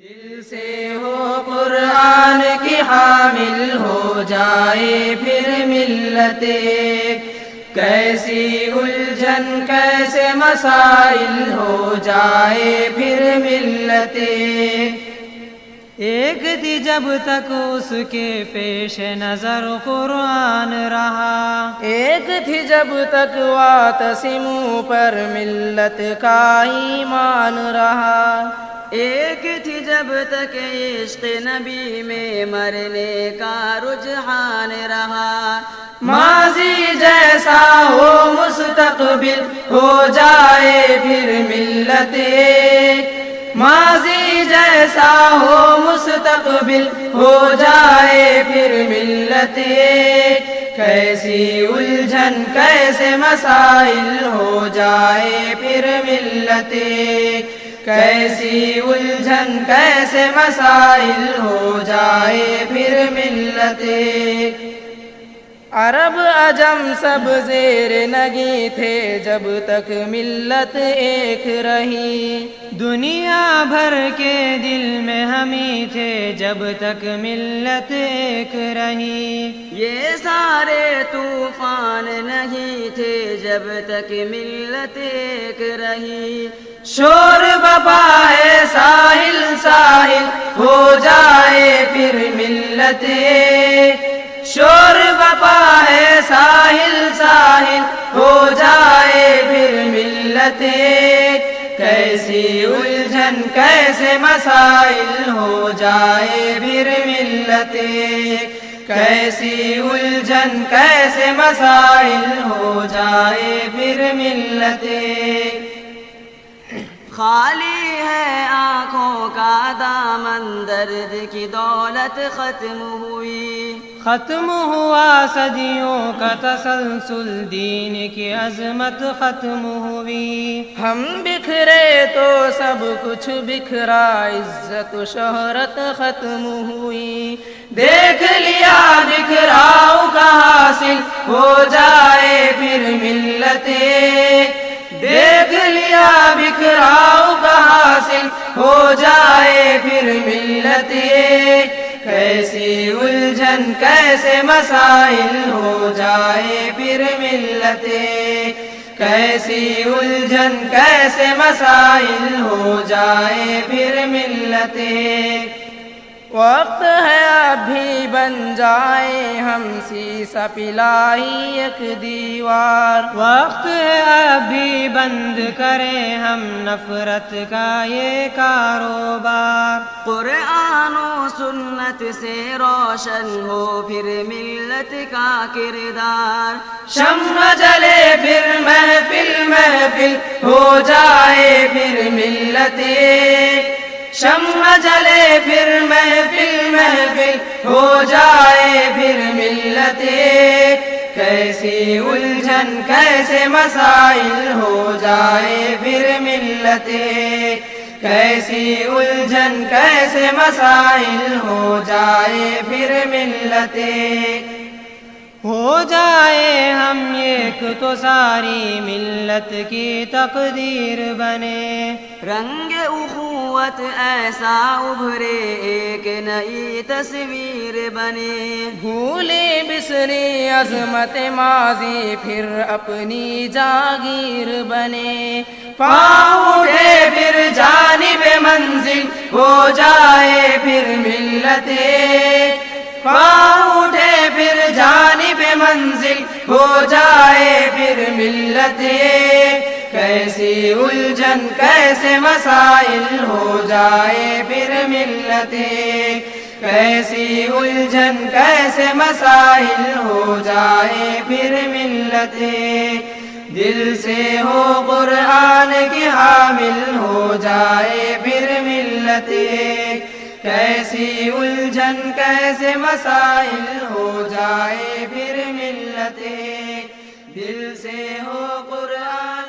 دل سے ہو قرآن کی حامل ہو جائے پھر ملت ایک، کیسی الجھن کیسے مسائل ہو جائے پھر ملت ایک۔ ایک تھی جب تک اس کے پیش نظر قرآن رہا، ایک تھی جب تک واعتصموا پر ملت کا ایمان رہا، ایک تھی جب تک عشق نبی میں مرنے کا رجحان رہا، ماضی جیسا ہو مستقبل ہو جائے پھر ملت ایک، ماضی جیسا ہو مستقبل ہو جائے پھر ملت ایک، کیسی الجھن کیسے مسائل ہو جائے پھر ملت ایک، کیسی الجھن کیسے مسائل ہو جائے پھر ملت ایک۔ عرب عجم سب زیر نگی تھے جب تک ملت ایک رہی، دنیا بھر کے دل میں ہم ہی تھے جب تک ملت ایک رہی، یہ سارے طوفان نہیں تھے جب تک ملت ایک رہی، شور بپا ہے ساحل ساحل ہو جائے پھر ملت ایک، شور بپا ہے ساحل ساحل ہو جائے پھر ملت ایک، کیسی الجھن کیسے مسائل ہو جائے پھر ملت ایک، کیسی الجھن کیسے مسائل ہو جائے پھر ملت ایک۔ خالی ہے آنکھوں کا دامن درد کی دولت ختم ہوئی، ختم ہوا صدیوں کا تسلسل دین کی عظمت ختم ہوئی، ہم بکھرے تو سب کچھ بکھرا عزت و شہرت ختم ہوئی، دیکھ لیا بکھراؤ کا حاصل ہو جائے پھر ملت ایک، دیکھ لیا بکھراؤ کا حاصل ہو جائے پھر ملت ایک، کیسی الجھن کیسے مسائل ہو جائے پھر ملت ایک، کیسی الجھن کیسے مسائل ہو جائے پھر ملت ایک۔ وقت ہے ابھی بن جائے ہم سیسا پلائی ایک دیوار، وقت ہے ابھی بند کریں ہم نفرت کا یہ کاروبار، قرآن و سنت سے روشن ہو پھر ملت کا کردار، شمع جلے پھر محفل محفل ہو جائے پھر ملت ایک، شمع جلے پھر محفل محفل ہو جائے پھر ملت ایک، کیسی الجھن کیسے مسائل ہو جائے پھر ملت ایک، کیسی الجھن کیسے مسائل ہو جائے پھر ملت ایک۔ ہو جائے ہم ایک تو ساری ملت کی تقدیر بنے، رنگ اخوت ایسا ابھرے ایک نئی تصویر بنے، بھولے بسری عظمت ماضی پھر اپنی جاگیر بنے، پاؤں اٹھے پھر جانب منزل ہو جائے پھر ملت ایک، پاؤں اٹھے پھر جانب منزل ہو جائے پھر ملت ایک، کیسی الجھن کیسے مسائل ہو جائے پھر ملت ایک، کیسی الجھن کیسے مسائل ہو جائے پھر ملت ایک، دل سے ہو قرآن کی حامل ہو جائے پھر ملت ایک، کیسی الجھن کیسے مسائل ہو جائے پھر ملت ایک، دل سے ہو قرآن